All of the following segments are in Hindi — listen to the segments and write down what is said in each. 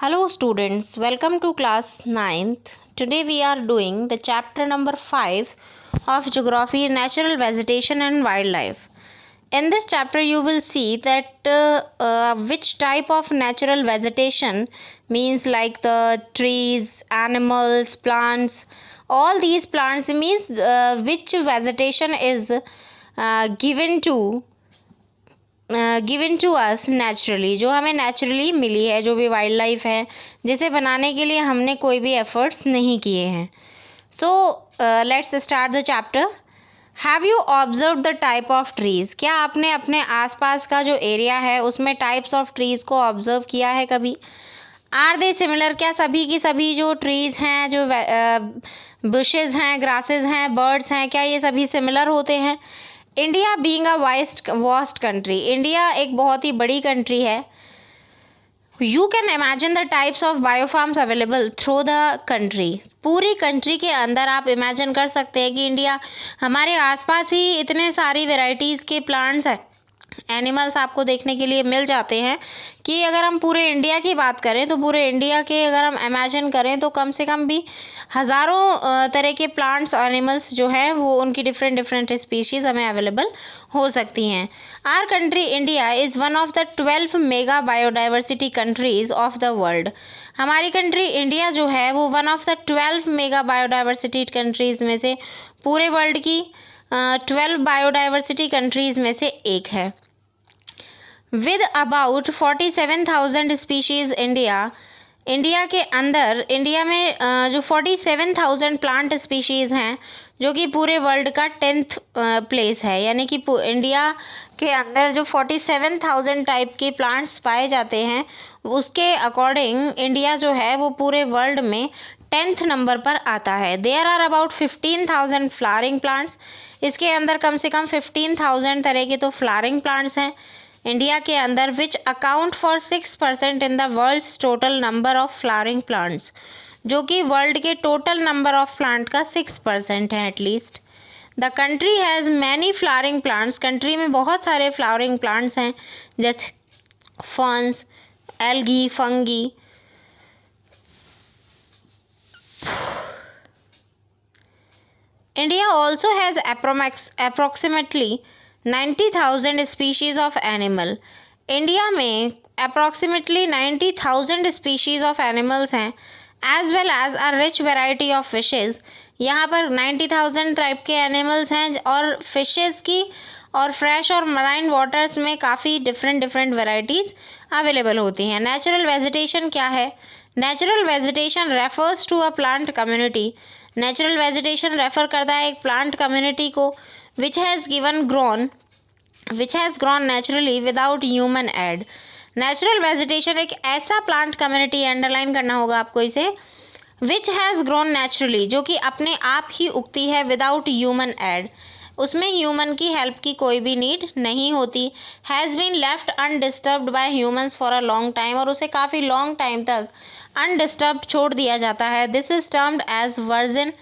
Hello students, welcome to class 9th. Today we are doing the chapter number 5 of Geography, Natural Vegetation and Wildlife. In this chapter you will see that which type of natural vegetation means like the trees, animals, plants. All these plants means which vegetation is given to us naturally, जो हमें नेचुरली मिली है, जो भी वाइल्ड लाइफ है, जिसे बनाने के लिए हमने कोई भी एफर्ट्स नहीं किए हैं. So let's start the chapter. Have you observe the type of trees? क्या आपने अपने आसपास का जो एरिया है उसमें टाइप्स ऑफ ट्रीज़ को ऑब्जर्व किया है कभी? Are they similar? क्या सभी की सभी जो ट्रीज़ हैं, जो बुशेज़ हैं, ग्रासेस हैं, बर्ड्स हैं, क्या ये सभी सिमिलर होते हैं? India being a vast country, India एक बहुत ही बड़ी कंट्री है. You can imagine the types of biofarms available through the country. पूरी कंट्री के अंदर आप इमेजिन कर सकते हैं कि इंडिया, हमारे आसपास ही इतने सारी वेराइटीज़ के प्लांट्स हैं, एनिमल्स आपको देखने के लिए मिल जाते हैं कि अगर हम पूरे इंडिया की बात करें तो पूरे इंडिया के अगर हम इमेजिन करें तो कम से कम भी हज़ारों तरह के प्लांट्स और एनिमल्स जो हैं वो उनकी डिफरेंट स्पीशीज़ हमें अवेलेबल हो सकती हैं. Our country India is one of the 12 mega biodiversity countries of the world. हमारी कंट्री इंडिया जो है वो one of the 12 mega biodiversity countries में से, पूरे वर्ल्ड की 12 बायोडाइवर्सिटी कंट्रीज़ में से एक है. विद अबाउट 47,000 स्पीशीज़ इंडिया के अंदर, इंडिया में जो 47,000 प्लांट स्पीशीज़ हैं, जो कि पूरे वर्ल्ड का 10th प्लेस है. यानी कि इंडिया के अंदर जो 47,000 टाइप के प्लांट्स पाए जाते हैं, उसके अकॉर्डिंग इंडिया जो है वो पूरे वर्ल्ड में 10th नंबर पर आता है. There are about 15,000 flowering plants. इसके अंदर कम से कम 15,000 तरह के तो फ्लावरिंग प्लांट्स हैं इंडिया के अंदर, which account for 6% in the world's total number of flowering plants, जो कि वर्ल्ड के टोटल नंबर ऑफ प्लांट का 6% है at least. The country has many flowering plants. Country में बहुत सारे फ्लावरिंग प्लांट्स हैं, जैसे ferns, algae, fungi. India also has approximately 90,000 species of animal. India में approximately 90,000 species of animals हैं, as well as a rich variety of fishes. यहाँ पर 90,000 टाइप के एनिमल्स हैं और फिशेस की और फ्रेश और मराइन वाटर्स में काफ़ी डिफरेंट वेराइटीज़ अवेलेबल होती हैं. नेचुरल वेजिटेशन क्या है? Natural vegetation refers to a plant community. Natural vegetation refer करता है एक प्लांट कम्युनिटी को, which has grown naturally without human aid. Natural vegetation एक ऐसा प्लांट कम्युनिटी, अंडरलाइन करना होगा आपको इसे, विच हैज़ ग्रोन नेचुरली, जो कि अपने आप ही उगती है, विदाउट ह्यूमन एड, उसमें ह्यूमन की हेल्प की कोई भी नीड नहीं होती. Has been left undisturbed by humans for a long time, और उसे काफ़ी लॉन्ग टाइम तक अनडिस्टर्ब्ड छोड़ दिया जाता है. This is termed as virgin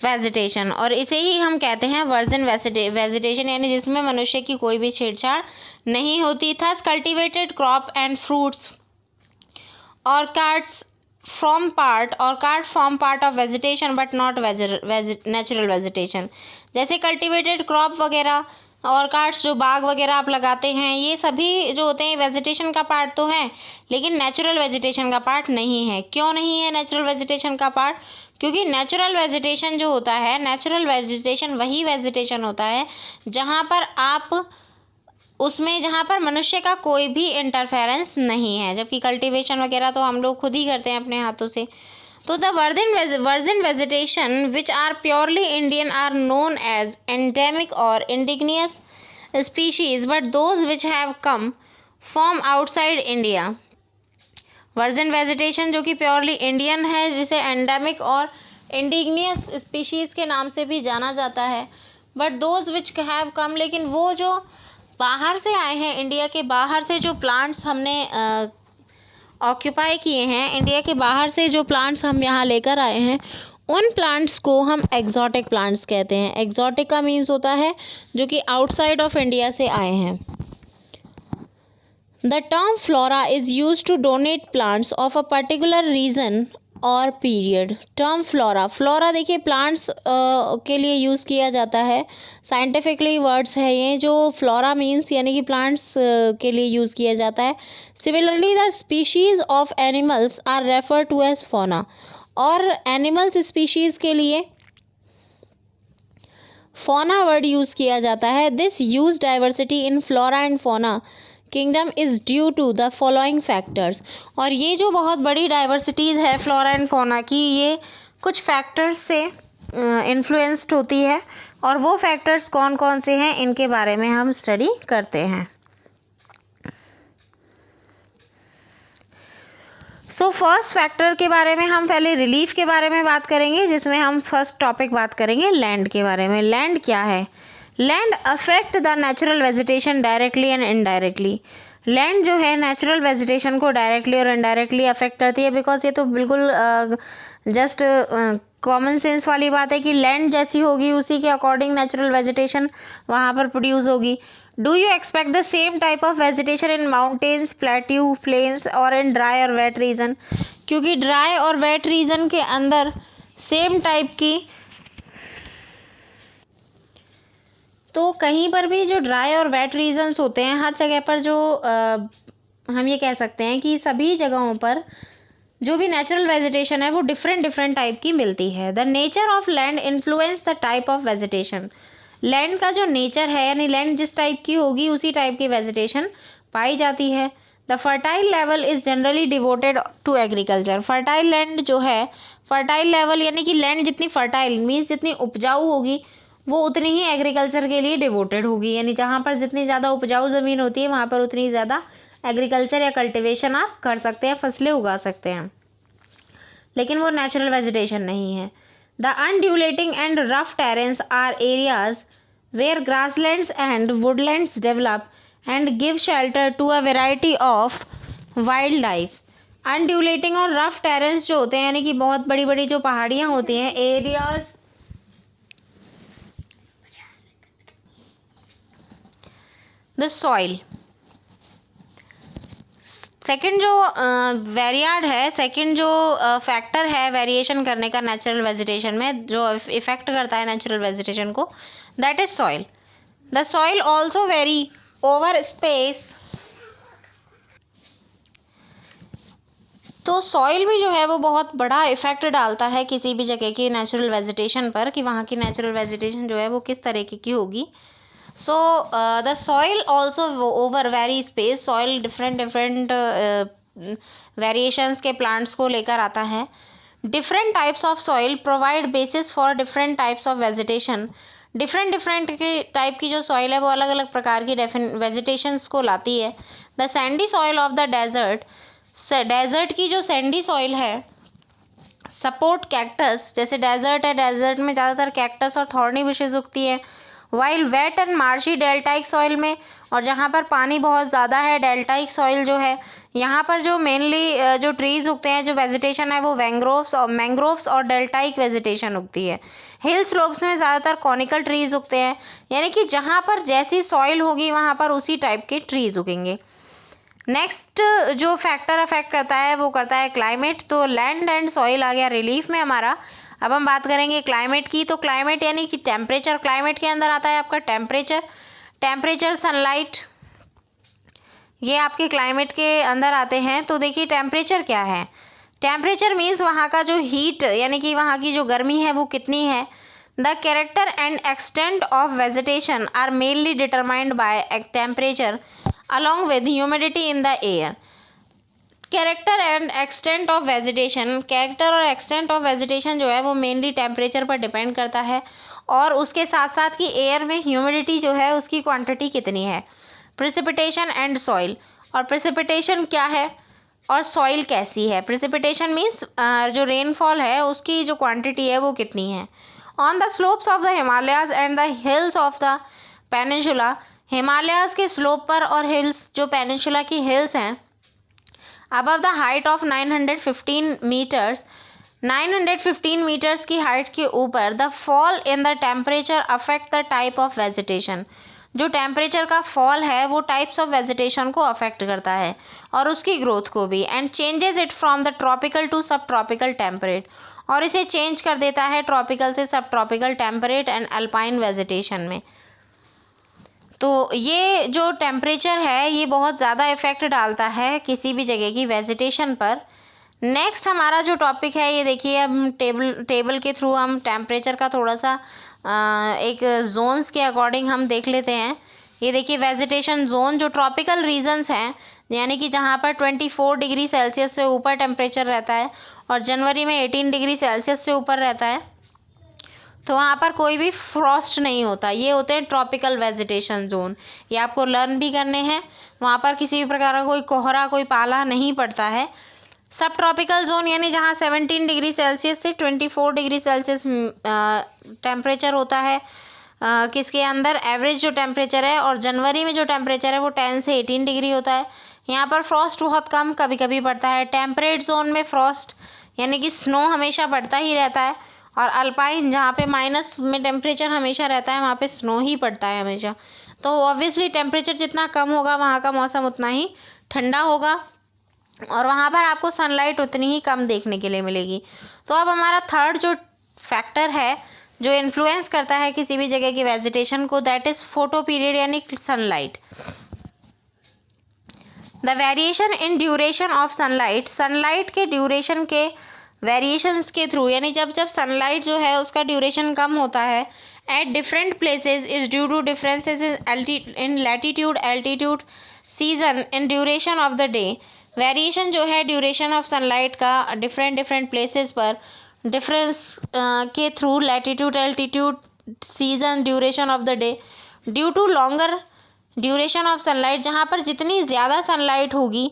vegetation, और इसे ही हम कहते हैं वर्जिन वेजिटेशन, यानी जिसमें मनुष्य की कोई भी छेड़छाड़ नहीं होती. Thus cultivated crop and fruits orchards form part of vegetation but not natural vegetation. जैसे कल्टिवेटेड क्रॉप वगैरह, ऑर्कार्ड्स जो बाग वगैरह आप लगाते हैं, ये सभी जो होते हैं वेजिटेशन का पार्ट तो है, लेकिन नेचुरल वेजिटेशन का पार्ट नहीं है. क्यों नहीं है नेचुरल वेजिटेशन का पार्ट? क्योंकि नेचुरल वेजिटेशन जो होता है, नेचुरल वेजिटेशन वही वेजिटेशन होता है जहाँ पर मनुष्य का कोई भी इंटरफेरेंस नहीं है, जबकि कल्टीवेशन वगैरह तो हम लोग खुद ही करते हैं अपने हाथों से. तो the virgin vegetation which are purely Indian are known as endemic और indigenous species, but those which have come from outside India. Virgin vegetation जो कि प्योरली इंडियन है, जिसे एंडेमिक और इंडिजिनियस स्पीशीज़ के नाम से भी जाना जाता है, बट दोज विच हैव कम, लेकिन वो जो बाहर से आए हैं, इंडिया के बाहर से जो प्लांट्स हमने ऑक्यूपाई किए हैं, इंडिया के बाहर से जो प्लांट्स हम यहाँ लेकर आए हैं, उन प्लांट्स को हम एक्जॉटिक प्लांट्स कहते हैं. एक्जॉटिक का मीन्स होता है जो कि आउटसाइड ऑफ इंडिया से आए हैं. The term flora is used to denote plants of a particular region और पीरियड. टर्म फ्लोरा, फ्लोरा देखिए प्लांट्स के लिए यूज़ किया जाता है. साइंटिफिकली वर्ड्स है ये जो फ्लोरा मीन्स यानी कि प्लांट्स के लिए यूज़ किया जाता है. Similarly the species of animals are refer to as fauna. और एनिमल्स स्पीशीज़ के लिए फौना वर्ड यूज़ किया जाता है. This use diversity in flora and fauna kingdom is due to the following factors. और ये जो बहुत बड़ी डाइवर्सिटीज़ है फ्लोरा एंड फौना की, ये कुछ फैक्टर्स से इन्फ्लुएंस्ड होती है. और वो फैक्टर्स कौन कौन से हैं इनके बारे में हम स्टडी करते हैं. सो फर्स्ट फैक्टर के बारे में हम पहले रिलीफ के बारे में बात करेंगे, जिसमें हम फर्स्ट टॉपिक बात करेंगे लैंड के बारे में. लैंड क्या है? Land affect the natural vegetation directly and indirectly. Land जो है नेचुरल वेजिटेशन को डायरेक्टली और इनडायरेक्टली अफेक्ट करती है. बिकॉज ये तो बिल्कुल जस्ट कॉमन सेंस वाली बात है कि लैंड जैसी होगी उसी के अकॉर्डिंग नेचुरल वेजिटेशन वहाँ पर प्रोड्यूस होगी. Do you expect the same type of vegetation in mountains, plateau, plains और इन ड्राई और वेट रीजन? क्योंकि ड्राई और वेट रीजन के अंदर सेम टाइप की, तो कहीं पर भी जो ड्राई और वेट रीजन्स होते हैं हर जगह पर जो हम ये कह सकते हैं कि सभी जगहों पर जो भी नेचुरल वेजिटेशन है वो डिफरेंट टाइप की मिलती है. The nature of land influence the type of vegetation. Land का जो नेचर है यानी लैंड जिस टाइप की होगी उसी टाइप की वेजिटेशन पाई जाती है. The fertile level is generally devoted to agriculture. Fertile land जो है, फर्टाइल लेवल यानी कि लैंड जितनी फर्टाइल मीन्स जितनी उपजाऊ होगी वो उतनी ही एग्रीकल्चर के लिए डिवोटेड होगी. यानी जहाँ पर जितनी ज़्यादा उपजाऊ ज़मीन होती है वहाँ पर उतनी ज़्यादा एग्रीकल्चर या कल्टिवेशन आप कर सकते हैं, फसलें उगा सकते हैं. लेकिन वो नेचुरल वेजिटेशन नहीं है. The undulating and rough terrains are areas where grasslands and woodlands develop and give shelter to a variety of wild life. Undulating और रफ टेरेन्स जो होते हैं यानी कि बहुत बड़ी बड़ी जो पहाड़ियाँ होती हैं, एरियाज. द सॉइल, सेकंड जो वेरियाड है, सेकंड जो फैक्टर है वेरिएशन करने का नेचुरल वेजिटेशन में, जो इफेक्ट करता है नेचुरल वेजिटेशन को, that is soil. The soil also very over space. तो सॉइल भी जो है वो बहुत बड़ा इफेक्ट डालता है किसी भी जगह की नेचुरल वेजिटेशन पर कि वहाँ की नेचुरल वेजिटेशन जो है वो किस तरीके की होगी. So the soil also over vary space. Soil different variations के plants को लेकर आता है. Different types of soil provide basis for different types of vegetation. different की टाइप की जो soil है वो अलग अलग प्रकार की vegetations को लाती है. The sandy soil of the desert, desert की जो sandy soil है सपोर्ट कैक्टस. जैसे डेजर्ट है, डेजर्ट में ज़्यादातर कैक्टस और थॉर्नी बुशेज उगती हैं. While wet and marshy deltaic soil में, और जहाँ पर पानी बहुत ज़्यादा है डेल्टाइक सॉइल जो है यहाँ पर जो मेनली जो ट्रीज़ उगते हैं, जो वेजिटेशन है वो मैंग्रोव्स और डेल्टाइक वेजिटेशन उगती है. हिल स्लोप्स में ज़्यादातर कॉनिकल ट्रीज़ उगते हैं. यानी कि जहाँ पर जैसी सॉइल होगी वहाँ पर उसी टाइप के ट्रीज़ उगेंगे. नेक्स्ट जो फैक्टर अफेक्ट करता है वो करता है क्लाइमेट. तो लैंड एंड सॉइल आ गया रिलीफ में हमारा. अब हम बात करेंगे क्लाइमेट की. तो क्लाइमेट यानी कि टेम्परेचर. क्लाइमेट के अंदर आता है आपका टेम्परेचर, सनलाइट, ये आपके क्लाइमेट के अंदर आते हैं. तो देखिए टेम्परेचर क्या है. टेम्परेचर मीन्स वहाँ का जो हीट यानी कि वहाँ की जो गर्मी है वो कितनी है. The character and extent of vegetation are mainly determined by temperature along with humidity in the air. Character and extent of vegetation, character और एक्सटेंट ऑफ वेजिटेशन जो है वो मेनली टेम्परेचर पर डिपेंड करता है, और उसके साथ साथ कि एयर में ह्यूमिडिटी जो है उसकी क्वांटिटी कितनी है. प्रेसिपिटेशन एंड सॉइल, और प्रेसिपिटेशन क्या है और सॉइल कैसी है. प्रेसिपिटेशन मीन्स जो रेनफॉल है उसकी जो क्वांटिटी है वो कितनी है. On the slopes of the Himalayas and the hills of the peninsula, Himalayas के स्लोप पर और हिल्स जो पेनिनसुला की हिल्स हैं above the height of 915 metres, 915 metres की हाइट के ऊपर, the fall in the temperature affect the type of vegetation. जो टेम्परेचर का फॉल है वो टाइप्स ऑफ वेजिटेशन को अफेक्ट करता है और उसकी ग्रोथ को भी, and changes it from the tropical to सब ट्रॉपिकल टेम्परेट, और इसे चेंज कर देता है ट्रॉपिकल से सब tropical temperate and alpine vegetation में। तो ये जो टेम्परेचर है ये बहुत ज़्यादा इफ़ेक्ट डालता है किसी भी जगह की वेजिटेशन पर। नेक्स्ट हमारा जो टॉपिक है ये देखिए, हम टेबल के थ्रू हम टेम्परेचर का थोड़ा सा एक जोन्स के अकॉर्डिंग हम देख लेते हैं। ये देखिए वेजिटेशन जोन जो ट्रॉपिकल रीजन्स हैं, यानी कि जहाँ पर 24 डिग्री सेल्सियस से ऊपर टेम्परेचर रहता है और जनवरी में 18 डिग्री सेल्सियस से ऊपर रहता है, तो वहाँ पर कोई भी फ्रॉस्ट नहीं होता। ये होते हैं ट्रॉपिकल वेजिटेशन जोन। ये आपको लर्न भी करने हैं। वहाँ पर किसी भी प्रकार का कोई कोहरा, कोई पाला नहीं पड़ता है। सब ट्रॉपिकल जोन यानी जहाँ 17 डिग्री सेल्सियस से 24 डिग्री सेल्सियस टेम्परेचर होता है किसके अंदर, एवरेज जो टेम्परेचर है, और जनवरी में जो टेम्परेचर है वो 10 से 18 डिग्री होता है। यहाँ पर फ्रॉस्ट बहुत कम कभी कभी पड़ता है। टेम्परेट जोन में फ्रॉस्ट यानी कि स्नो हमेशा पड़ता ही रहता है, और अल्पाइन जहाँ पे माइनस में टेम्परेचर हमेशा रहता है वहाँ पे स्नो ही पड़ता है हमेशा। तो ऑब्वियसली टेम्परेचर जितना कम होगा वहाँ का मौसम उतना ही ठंडा होगा, और वहाँ पर आपको सनलाइट उतनी ही कम देखने के लिए मिलेगी। तो अब हमारा थर्ड जो फैक्टर है जो इन्फ्लुएंस करता है किसी भी जगह की वेजिटेशन को, दैट इज़ फोटो पीरियड यानी sunlight. The variation in duration of sunlight, sunlight के ड्यूरेशन के वेरिएशंस के थ्रू, यानी जब जब सनलाइट जो है उसका ड्यूरेशन कम होता है at different places is due to differences in latitude, altitude, season, in duration of the day. Variation जो है ड्यूरेशन ऑफ सनलाइट का डिफरेंट प्लेसेस पर डिफरेंस के through, latitude, altitude, season, duration of the day, due to longer duration of sunlight, जहाँ पर जितनी ज़्यादा सनलाइट होगी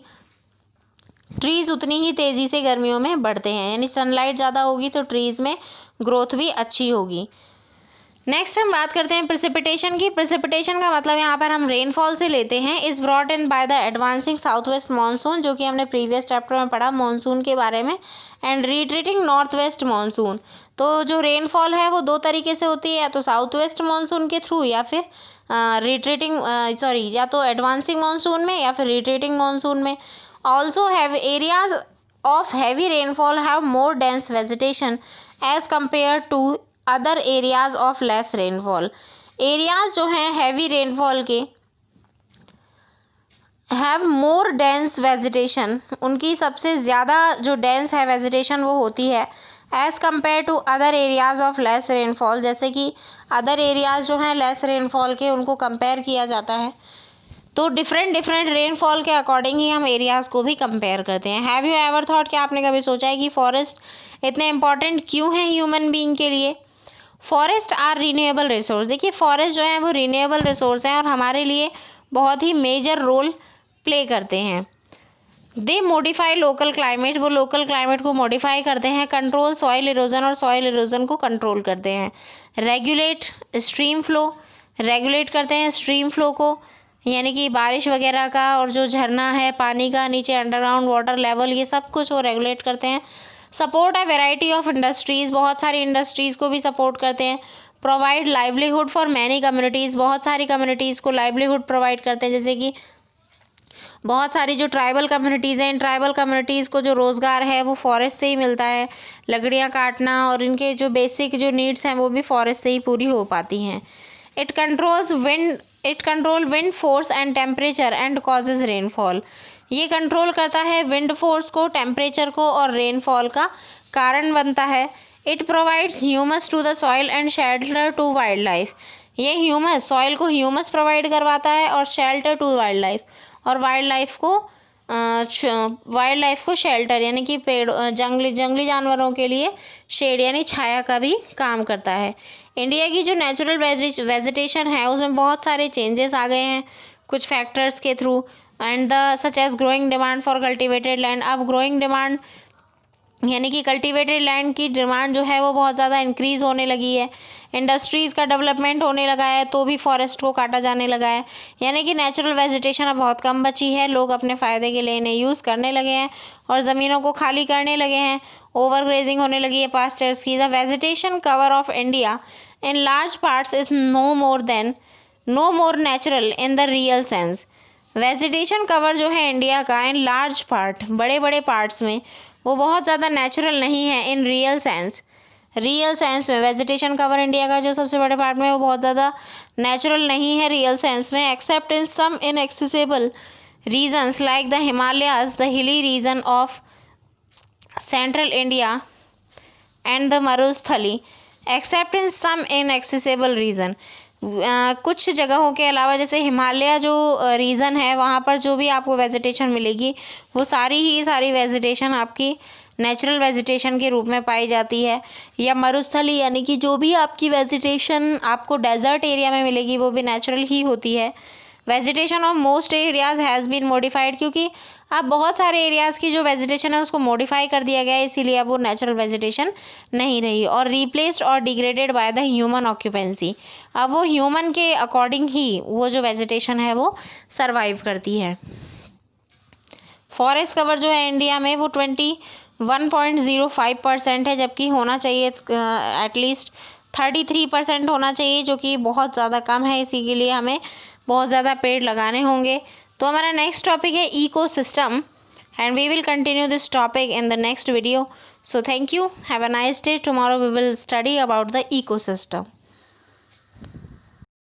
ट्रीज़ उतनी ही तेज़ी से गर्मियों में बढ़ते हैं, यानी सनलाइट ज़्यादा होगी तो ट्रीज़ में ग्रोथ भी अच्छी होगी। नेक्स्ट हम बात करते हैं प्रेसिपिटेशन की। प्रेसिपिटेशन का मतलब यहाँ पर हम रेनफॉल से लेते हैं। Is brought in by the advancing south west monsoon, जो कि हमने प्रीवियस चैप्टर में पढ़ा मानसून के बारे में, and retreating north west monsoon. तो जो रेनफॉल है वो दो तरीके से होती है, या तो साउथ वेस्ट मानसून के थ्रू या फिर या तो एडवांसिंग मानसून में या फिर रिट्रीटिंग मानसून में। Also have areas of heavy rainfall have more dense vegetation as compared to other areas of less rainfall. Areas जो हैं heavy rainfall के have more dense vegetation, उनकी सबसे ज़्यादा जो dense है vegetation वो होती है as compared to other areas of less rainfall, जैसे कि other areas जो हैं less rainfall के उनको compare किया जाता है। तो डिफरेंट रेनफॉल के अकॉर्डिंग ही हम एरियाज़ को भी कंपेयर करते हैं। हैव यू एवर थॉट, क्या आपने कभी सोचा है कि फॉरेस्ट इतने इंपॉर्टेंट क्यों हैं ह्यूमन बीइंग के लिए? Forest are renewable resource. देखिए फॉरेस्ट जो है वो रीन्यूएबल रिसोर्स हैं और हमारे लिए बहुत ही मेजर रोल प्ले करते हैं। दे मॉडिफाई लोकल क्लाइमेट, वो लोकल क्लाइमेट को मॉडिफाई करते हैं। कंट्रोल सॉइल इरोजन, और सॉइल इरोजन को कंट्रोल करते हैं। रेगुलेट स्ट्रीम फ्लो, रेगुलेट करते हैं स्ट्रीम फ्लो को, यानी कि बारिश वगैरह का, और जो झरना है पानी का नीचे अंडरग्राउंड वाटर लेवल, ये सब कुछ वो रेगुलेट करते हैं। सपोर्ट है वेराइटी ऑफ इंडस्ट्रीज़, बहुत सारी इंडस्ट्रीज़ को भी सपोर्ट करते हैं। Provide livelihood for many communities, बहुत सारी कम्युनिटीज़ को लाइवलीहुड प्रोवाइड करते हैं। जैसे कि बहुत सारी जो ट्राइबल कम्युनिटीज़ हैं, इन ट्राइबल कम्युनिटीज़ को जो रोज़गार है वो फॉरेस्ट से ही मिलता है। लकड़ियाँ काटना और इनके जो बेसिक जो नीड्स हैं वो भी फॉरेस्ट से ही पूरी हो पाती हैं। It control wind force and temperature and causes rainfall, ये कंट्रोल करता है विंड फोर्स को, टेम्परेचर को, और रेनफॉल का कारण बनता है। It provides humus to the soil and shelter to wild life, ये ह्यूमस सॉइल को ह्यूमस प्रोवाइड करवाता है और शेल्टर टू वाइल्ड लाइफ, और वाइल्ड लाइफ को शेल्टर यानी कि पेड़ जंगली जानवरों के लिए शेड यानी छाया का भी काम करता है। इंडिया की जो नेचुरल वेजिटेशन है उसमें बहुत सारे चेंजेस आ गए हैं कुछ फैक्टर्स के through, and such as growing demand for cultivated land. अब ग्रोइंग डिमांड यानी कि कल्टिवेटेड लैंड की डिमांड जो है वो बहुत ज़्यादा इंक्रीज़ होने लगी है। इंडस्ट्रीज़ का डेवलपमेंट होने लगा है तो भी फॉरेस्ट को काटा जाने लगा है, यानी कि नेचुरल वेजिटेशन अब बहुत कम बची है। लोग अपने फ़ायदे के लिए इन्हें यूज़ करने लगे हैं और ज़मीनों को खाली करने लगे हैं। ओवर ग्रेजिंग होने लगी है पास्चर्स की। The vegetation cover of India in large parts is no more than no more natural in the real sense. Vegetation cover जो है इंडिया का इन लार्ज पार्ट, बड़े बड़े पार्ट्स में, वो बहुत ज़्यादा नेचुरल नहीं है in real sense. Real sense में वेजिटेशन कवर इंडिया का जो सबसे बड़े पार्ट में, वो बहुत ज़्यादा नेचुरल नहीं है रियल सेंस में, except in some inaccessible regions like the Himalayas, the hilly region of central India and the Marusthali, except in some inaccessible region. कुछ जगहों के अलावा, जैसे हिमालय जो रीजन है, वहाँ पर जो भी आपको वेजिटेशन मिलेगी वो सारी वेजिटेशन आपकी नेचुरल वेजिटेशन के रूप में पाई जाती है। या मरुस्थली यानी कि जो भी आपकी वेजिटेशन आपको डेजर्ट एरिया में मिलेगी वो भी नेचुरल ही होती है। Vegetation of most areas has been modified, क्योंकि अब बहुत सारे एरियाज़ की जो वेजिटेशन है उसको मॉडिफाई कर दिया गया है, इसीलिए अब वो नेचुरल वेजिटेशन नहीं रही, और रिप्लेस्ड और degraded by the human occupancy. अब वो ह्यूमन के अकॉर्डिंग ही वो जो वेजिटेशन है वो सर्वाइव करती है। फॉरेस्ट कवर जो है इंडिया में वो 21.05% है, जबकि होना चाहिए एटलीस्ट 33% होना चाहिए, जो कि बहुत ज़्यादा कम है। इसी के लिए हमें बहुत ज़्यादा पेड़ लगाने होंगे। तो हमारा नेक्स्ट टॉपिक है ecosystem, and we will continue this topic in the next video. So thank you, have a nice day. Tomorrow we will study about the ecosystem.